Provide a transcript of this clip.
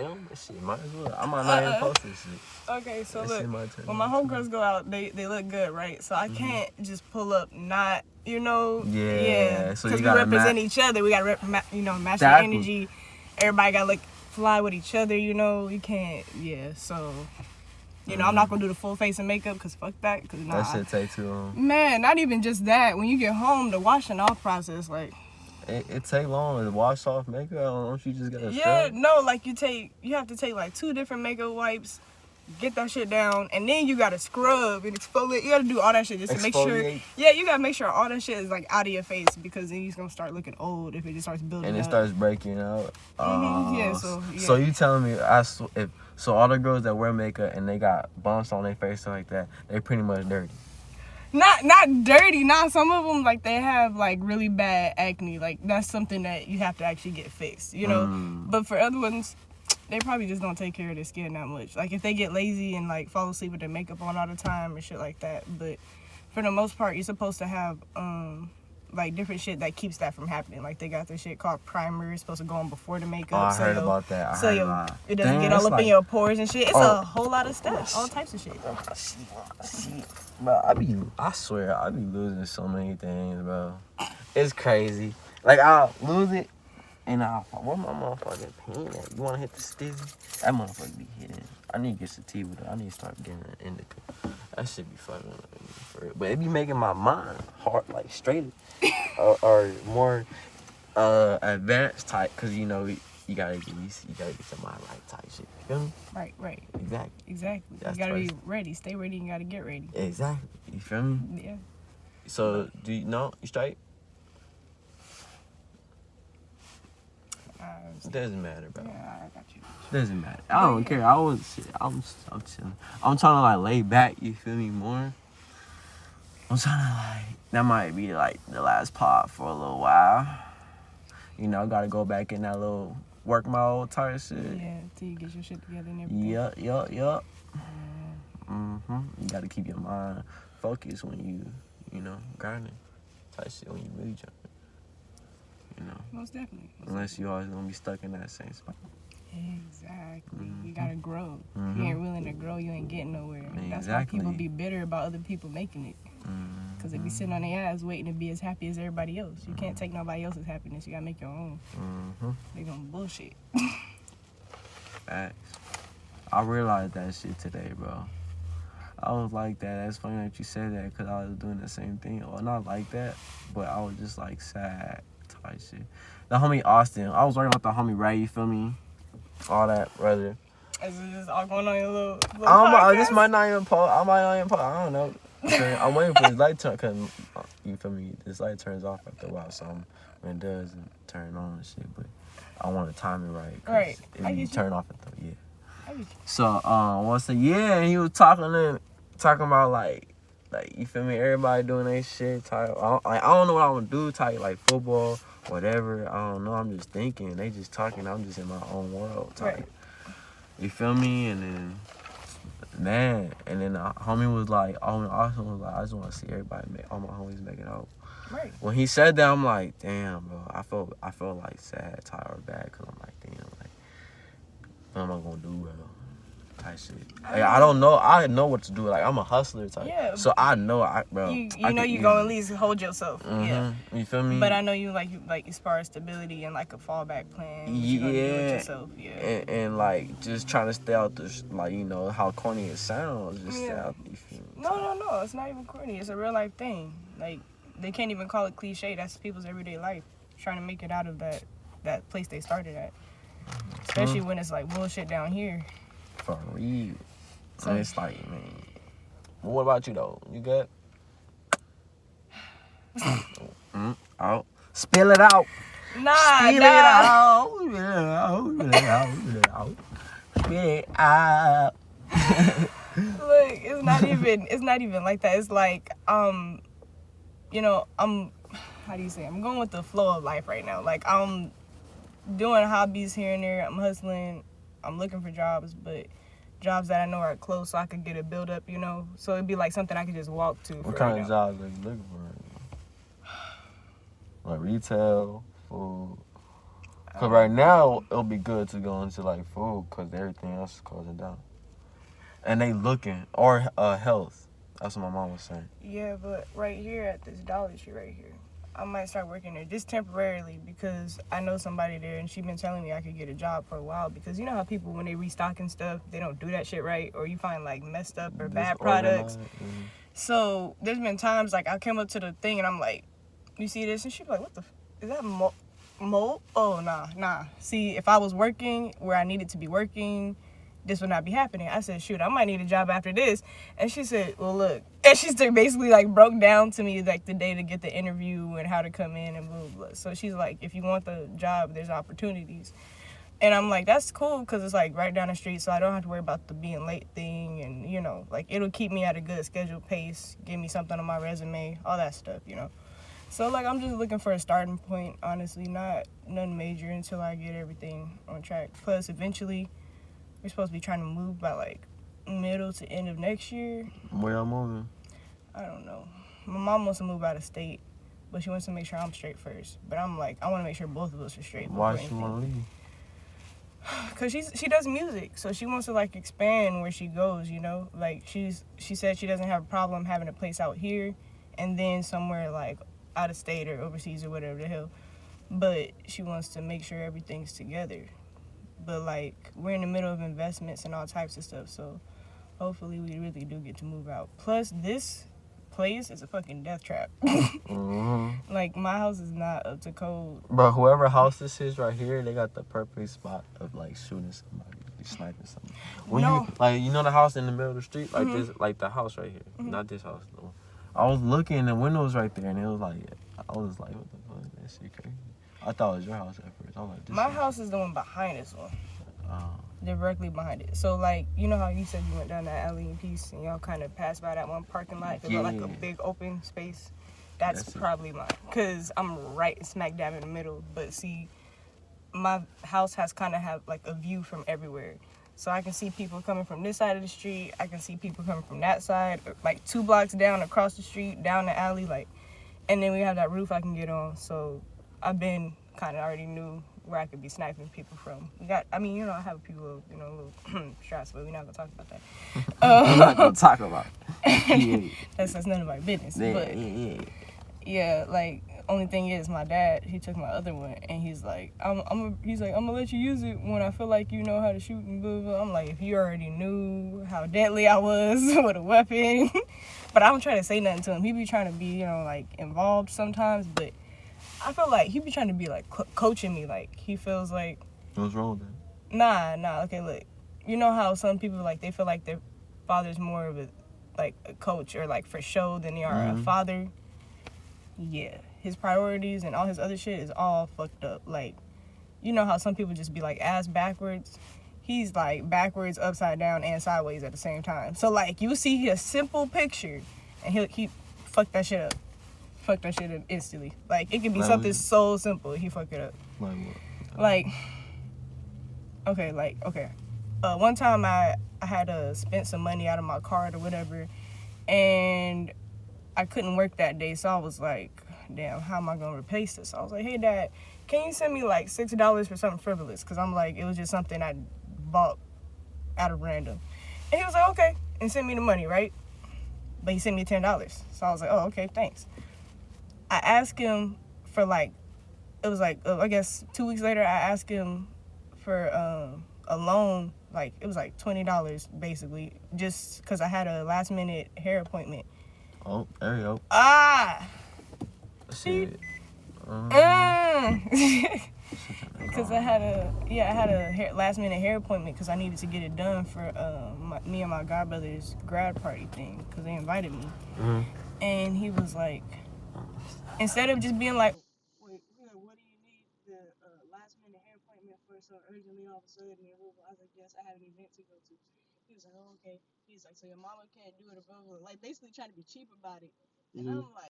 Damn, that shit might as well. I might not even post this shit. Okay, so That look, when my homegirls go out, they look good, right? So I can't just pull up not, Yeah. So you because we gotta represent each other. We gotta match Exactly. the energy. Everybody gotta look fly with each other, You can't, so. I'm not gonna do the full face and makeup because fuck that. Cause that shit take too long. Man, not even just that. When you get home, the washing off process, like. It take long to wash off makeup. Don't you just gotta scrub? No, like you have to take like 2 different makeup wipes, get that shit down, and then you gotta scrub and exfoliate. You gotta do all that shit just to make sure. Yeah, you gotta make sure all that shit is like out of your face because then you're gonna start looking old if it just starts building. And it up. starts breaking out. Yeah. So you telling me so all the girls that wear makeup and they got bumps on their face and like that, they pretty much dirty. Not dirty. Not some of them like they have like really bad acne. Like that's something that you have to actually get fixed. But for other ones, they probably just don't take care of their skin that much. Like if they get lazy and like fall asleep with their makeup on all the time and shit like that. But for the most part, you're supposed to have like different shit that keeps that from happening. Like they got this shit called primer. It's supposed to go on before the makeup. I heard about that. It doesn't get all up in your pores and shit. It's a whole lot of stuff. All types of shit. Bro, I swear, I be losing so many things, bro. It's crazy. Like, I'll lose it, and where my motherfucking pen at? You want to hit the stizzy? That motherfucker be hitting. I need to get sativa, though. I need to start getting an indica. That shit be fucking with me for real. But it be making my mind hard, like, straight or more advanced type, because, you gotta get your mind right type shit. You feel me? Right. Exactly. That's you gotta be ready. Stay ready and gotta get ready. Exactly. You feel me? Yeah. So, do you know? You straight? It doesn't matter, bro. Yeah, I got you. Doesn't matter. I don't care. I'm chilling. I'm trying to, like, lay back, you feel me, more. I'm trying to, like, that might be, like, the last pod for a little while. Gotta go back in that little work mode type shit. Yeah, till you get your shit together and everything. Yup. Yeah. You gotta keep your mind focused when you, grinding type shit when you really jumping. Most definitely. Unless you always gonna be stuck in that same spot. Exactly. You gotta grow. If you ain't willing to grow, you ain't getting nowhere. That's why people be bitter about other people making it. Because they be sitting on their ass waiting to be as happy as everybody else. You can't take nobody else's happiness. You gotta make your own. They gonna bullshit. Facts. I realized that shit today, bro. I was like that. That's funny that you said that because I was doing the same thing. Well, not like that, but I was just like sad type shit. The homie Austin. I was working with the homie Ray, you feel me? All that, brother. Is it just all going on in a little podcast? This might not even post. I don't know. I'm waiting for this light to turn, because, you feel me, this light turns off after a while, so when it does, it turn on and shit, but I want to time it right. Right. It be turn off at the, yeah. So, and he was talking about, like, you feel me, everybody doing their shit, type, I don't know what I want to do, type, like, football, whatever, I don't know, I'm just thinking, they just talking, I'm just in my own world, type. Right. You feel me, and then... Man, and then the homie was like, Austin was like, I just want to see everybody, all my homies make it out. Right. When he said that, I'm like, damn, bro. I felt like sad, tired, or bad, because I'm like, damn, like, what am I going to do, bro? Type shit. Like, I don't know. I know what to do. Like, I'm a hustler type. Yeah. So I know, bro. You know you gonna at least hold yourself. Yeah. You feel me? But I know you like as far as stability and like a fallback plan. You gonna do it yourself. Yeah. And like just trying to stay out the like how corny it sounds. Just stay out. You feel me? No. It's not even corny. It's a real life thing. Like they can't even call it cliche. That's people's everyday life. Trying to make it out of that place they started at. Especially when it's like bullshit down here. For real. So it's like, man. What about you though? You good? Out. Spill it out. Nah. Spill it out. Spill it out. Look, it's not even like that. It's like, I'm how do you say? I'm going with the flow of life right now. Like I'm doing hobbies here and there. I'm hustling. I'm looking for jobs, but jobs that I know are close so I could get a build up, So it'd be like something I could just walk to. What kind of jobs are you looking for right now? Like retail, food? Cause right now it'll be good to go into like food, cause everything else is closing down. And they looking or health. That's what my mom was saying. Yeah, but right here at this Dollar Tree right here, I might start working there just temporarily because I know somebody there and she been telling me I could get a job for a while because you know how people when they restocking stuff they don't do that shit right or you find like messed up or bad products. Mm-hmm. So there's been times like I came up to the thing and I'm like, you see this? And she's like, what the is that mold? Oh nah. See, if I was working where I needed to be working, this would not be happening. I said, shoot, I might need a job after this. And she said, well, look. And she basically like broke down to me like the day to get the interview and how to come in and blah, blah, blah. So she's like, if you want the job, there's opportunities. And I'm like, that's cool because it's like right down the street. So I don't have to worry about the being late thing. And, you know, like it'll keep me at a good scheduled pace, give me something on my resume, all that stuff, you know. So, like, I'm just looking for a starting point, honestly, not nothing major until I get everything on track. Plus, eventually, we're supposed to be trying to move by, like, middle to end of next year. Where y'all moving? I don't know. My mom wants to move out of state, but she wants to make sure I'm straight first. But I'm like, I want to make sure both of us are straight. Why she want to leave? Because she does music, so she wants to, like, expand where she goes, you know? Like, she said she doesn't have a problem having a place out here and then somewhere, like, out of state or overseas or whatever the hell, but she wants to make sure everything's together. But like we're in the middle of investments and all types of stuff, so hopefully we really do get to move out. Plus this place is a fucking death trap. Mm-hmm. Like my house is not up to code. But whoever house this is right here, they got the perfect spot of like shooting somebody, sniping somebody. When No. you like, you know the house in the middle of the street, like Mm-hmm. this, like the house right here, Mm-hmm. not this house though. I was looking, and the window was right there, and it was like, I was like, what the fuck? That shit crazy. I thought it was your house at first. I was like, this My house is the one behind this one. Oh. Directly behind it. So like, you know how you said you went down that alley in Peace and y'all kind of passed by that one parking lot? It looked like a big open space. That's probably mine. Because I'm right smack dab in the middle. But see, my house has kind of have like a view from everywhere. So I can see people coming from this side of the street. I can see people coming from that side, like 2 blocks down across the street, down the alley, like, and then we have that roof I can get on. So I've been kind of already knew where I could be sniping people from. We got, I mean, you know, I have people, you know, a little stress, but we're not gonna talk about that. We're not gonna talk about it. That's none of my business. Yeah, but yeah, like only thing is my dad, he took my other one and he's like, I'm gonna let you use it when I feel like you know how to shoot and blah blah. I'm like, if you already knew how deadly I was with a weapon. But I don't try to say nothing to him. He be trying to be, you know, like involved sometimes, but I feel like he be trying to be like coaching me. Like he feels like, what's wrong with that? Nah. Okay, look, you know how some people like they feel like their father's more of a like a coach or like for show than they are a father. Yeah, his priorities and all his other shit is all fucked up. Like, you know how some people just be like ass backwards. He's like backwards, upside down, and sideways at the same time. So like you see a simple picture, and he fuck that shit up. Fuck that shit up instantly. Like it could be something so simple, he fuck it up. Like what? Like, okay. One time I had spent some money out of my card or whatever, and I couldn't work that day, so I was like, damn, how am I gonna replace this? I was like, hey dad, can you send me like $6 for something frivolous? Cause I'm like, it was just something I bought out of random. And he was like, okay, and sent me the money, right? But he sent me $10. So I was like, oh, okay, thanks. I asked him for like, it was like, I guess 2 weeks later, I asked him for a loan. Like, it was like $20 basically, just because I had a last minute hair appointment. Oh, there you go. Shit. Because I had a last minute hair appointment because I needed to get it done for me and my godbrother's grad party thing because they invited me. Mm-hmm. And he was like, instead of just being like, wait, what do you need the last minute hair appointment for so urgently all of a sudden? I was like, yes, I have an event to go to. He was like, oh, okay. He's like, so your mama can't do it, blah, blah, blah. Like basically trying to be cheap about it. And I'm like,